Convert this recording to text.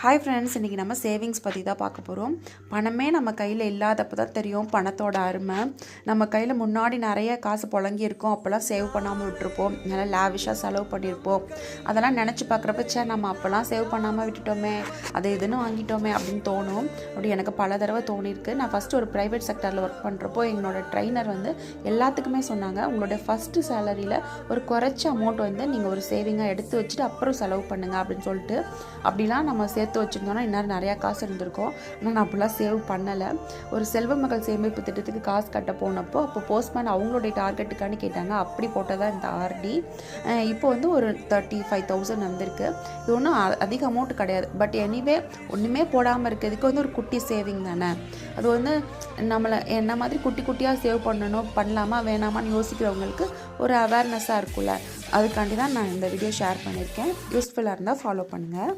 Hi friends, இன்றைக்கி நம்ம savings பற்றி தான் பார்க்க போகிறோம். பணமே நம்ம கையில் இல்லாதப்போ தான் தெரியும் பணத்தோட அருமை. நம்ம கையில் முன்னாடி நிறைய காசு புழங்கியிருக்கோம், அப்போல்லாம் சேவ் பண்ணாமல் விட்டுருப்போம், நல்லா லாவிஷாக செலவு பண்ணியிருப்போம். அதெல்லாம் நினச்சி பார்க்குறப்ப நம்ம அப்போல்லாம் சேவ் பண்ணாமல் விட்டுட்டோமே, அதை இதுன்னு வாங்கிட்டோமே அப்படின்னு தோணும். அப்படி எனக்கு பல தடவை தோணியிருக்கு. நான் ஃபஸ்ட்டு ஒரு ப்ரைவேட் செக்டரில் ஒர்க் பண்ணுறப்போ எங்களோட ட்ரைனர் எல்லாத்துக்குமே சொன்னாங்க, உங்களோட ஃபஸ்ட்டு சேலரியில் ஒரு குறைச்ச அமௌண்ட் நீங்கள் ஒரு சேவிங்காக எடுத்து வச்சுட்டு அப்புறம் செலவு பண்ணுங்கள் அப்படின்னு சொல்லிட்டு. அப்படிலாம் நம்ம சேர்த்து வச்சுருந்தோன்னா இன்னும் நிறையா காசு இருந்திருக்கும். ஆனால் நான் அப்படிலாம் சேவ் பண்ணலை. ஒரு செல்வ மகள் சேமிப்பு திட்டத்துக்கு காசு கட்ட போனப்போ அப்போ போஸ்ட்மேன் அவங்களுடைய டார்கெட்டுக்கானு கேட்டாங்க. அப்படி போட்டதான் இந்த ஆர்டி. இப்போ ஒரு 35,000 வந்திருக்கு. இது ஒன்றும் அதிக அமௌண்ட் கிடையாது. பட் எனிவே ஒன்றுமே போடாமல் இருக்கிறதுக்கு ஒரு குட்டி சேவிங் தானே. அது நம்மளை என்ன மாதிரி குட்டி குட்டியாக சேவ் பண்ணலாமா வேணாமான்னு யோசிக்கிறவங்களுக்கு ஒரு அவேர்னஸாக இருக்கும்ல. அதுக்காண்டி தான் நான் இந்த வீடியோ ஷேர் பண்ணியிருக்கேன். யூஸ்ஃபுல்லாக இருந்தால் ஃபாலோ பண்ணுங்கள்.